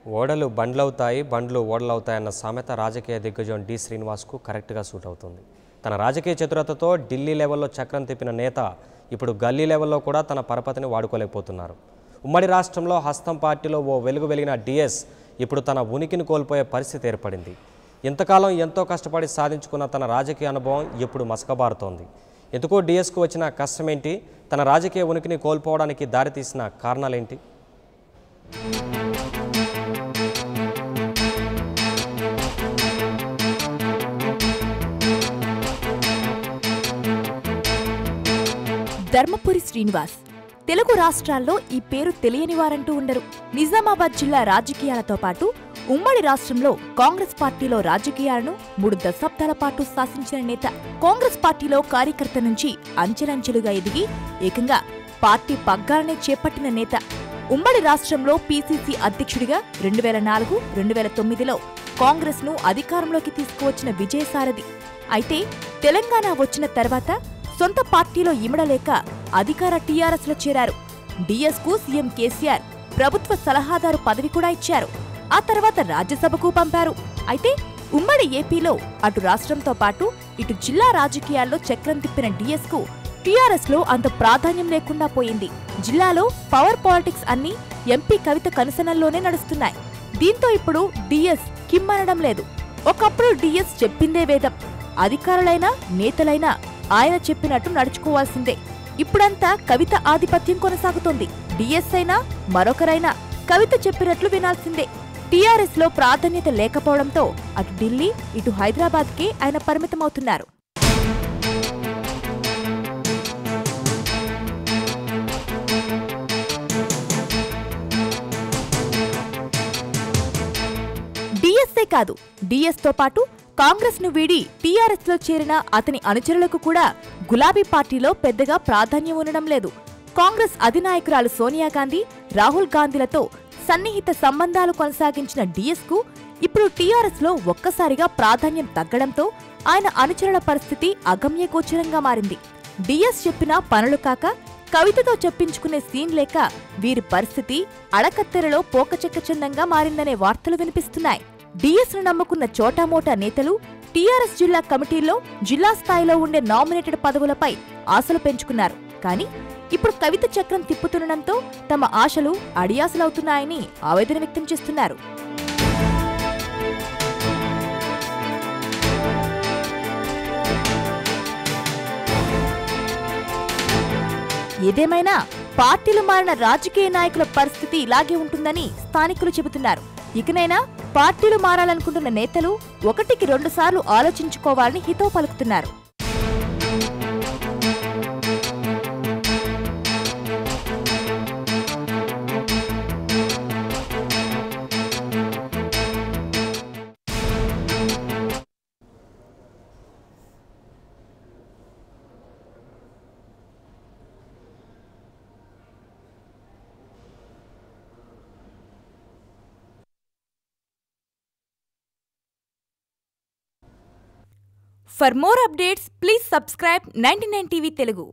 ఓడలు బండ్లవుతాయి, బండ్లు ఓడలవుతాయన్న సామెత రాజకీయ దిగ్గజం డి శ్రీనివాస్కు కరెక్ట్గా సూట్ అవుతుంది. తన రాజకీయ చతురతతో ఢిల్లీ లెవెల్లో చక్రం తిప్పిన నేత ఇప్పుడు గల్లీ లెవెల్లో కూడా తన పరపతిని వాడుకోలేకపోతున్నారు. ఉమ్మడి రాష్ట్రంలో హస్తం పార్టీలో ఓ వెలుగు వెలిగిన డిఎస్ ఇప్పుడు తన ఉనికిని కోల్పోయే పరిస్థితి ఏర్పడింది. ఇంతకాలం ఎంతో కష్టపడి సాధించుకున్న తన రాజకీయ అనుభవం ఇప్పుడు మసకబారుతోంది. ఎందుకో డిఎస్కు వచ్చిన కష్టమేంటి, తన రాజకీయ ఉనికిని కోల్పోవడానికి దారితీసిన కారణాలేంటి? ధర్మపురి శ్రీనివాస్ తెలుగు రాష్ట్రాల్లో ఈ పేరు తెలియని వారంటూ ఉండరు. నిజామాబాద్ జిల్లా రాజకీయాలతో పాటు ఉమ్మడి రాష్ట్రంలో కాంగ్రెస్ పార్టీలో రాజకీయాలను 3 దశాబ్దాల పాటు శాసించిన నేత. కాంగ్రెస్ పార్టీలో కార్యకర్త నుంచి అంచెలంచెలుగా ఎదిగి ఏకంగా పార్టీ పగ్గాలనే చేపట్టిన నేత. ఉమ్మడి రాష్ట్రంలో పీసీసీ అధ్యక్షుడిగా 2004, 2009లో కాంగ్రెస్ ను అధికారంలోకి తీసుకువచ్చిన విజయసారథి. అయితే తెలంగాణ వచ్చిన తర్వాత సొంత పార్టీలో ఇమడలేక అధికార టీఆర్ఎస్ లో చేరారు. డిఎస్ కు సీఎం కేసీఆర్ ప్రభుత్వ సలహాదారు పదవి కూడా ఇచ్చారు. ఆ తర్వాత రాజ్యసభకు పంపారు. అయితే ఉమ్మడి ఏపీలో అటు రాష్ట్రంతో పాటు ఇటు జిల్లా రాజకీయాల్లో చక్రం తిప్పిన డిఎస్ కు టీఆర్ఎస్ లో అంత ప్రాధాన్యం లేకుండా పోయింది. జిల్లాలో పవర్ పాలిటిక్స్ అన్ని ఎంపీ కవిత కనుసనల్లోనే నడుస్తున్నాయి. దీంతో ఇప్పుడు డిఎస్ కిమ్మనడం లేదు. ఒకప్పుడు డిఎస్ చెప్పిందే వేదం. అధికారులైనా నేతలైనా ఆయన చెప్పినట్టు నడుచుకోవాల్సిందే. ఇప్పుడంతా కవిత ఆధిపత్యం కొనసాగుతోంది. డిఎస్ అయినా మరొకరైనా కవిత చెప్పినట్లు వినాల్సిందే. టీఆర్ఎస్ లో ప్రాధాన్యత లేకపోవడంతో అటు ఢిల్లీ ఇటు హైదరాబాద్కే ఆయన పరిమితమవుతున్నారు. డిఎస్ఏ కాదు, డిఎస్ తో పాటు కాంగ్రెస్ ను వీడి టీఆర్ఎస్ లో చేరిన అతని అనుచరులకు కూడా గులాబీ పార్టీలో పెద్దగా ప్రాధాన్యం ఉండడం లేదు. కాంగ్రెస్ అధినాయకురాలు సోనియా గాంధీ, రాహుల్ గాంధీలతో సన్నిహిత సంబంధాలు కొనసాగించిన డిఎస్ కు ఇప్పుడు టీఆర్ఎస్ లో ఒక్కసారిగా ప్రాధాన్యం తగ్గడంతో ఆయన అనుచరుల పరిస్థితి అగమ్యగోచరంగా మారింది. డిఎస్ చెప్పిన పనులు కాక కవితతో చెప్పించుకునే సీన్ లేక వీరి పరిస్థితి అడకత్తెరలో పోకచెక్కచందంగా మారిందనే వార్తలు వినిపిస్తున్నాయి. డిఎస్ ను నమ్ముకున్న చోటామోటా నేతలు టీఆర్ఎస్ జిల్లా కమిటీల్లో జిల్లా స్థాయిలో ఉండే నామినేటెడ్ పదవులపై ఆశలు పెంచుకున్నారు. కానీ ఇప్పుడు కవిత చక్రం తిప్పుతుండటంతో తమ ఆశలు అడియాసలవుతున్నాయని ఆవేదన వ్యక్తం చేస్తున్నారు. ఏదేమైనా పార్టీలు మారిన రాజకీయ నాయకుల పరిస్థితి ఇలాగే ఉంటుందని స్థానికులు చెబుతున్నారు. ఇకనైనా పార్టీలు మారాలనుకుంటున్న నేతలు 1కి 2 సార్లు ఆలోచించుకోవాలని హితవు పలుకుతున్నారు. For more updates, please subscribe 99 TV Telugu.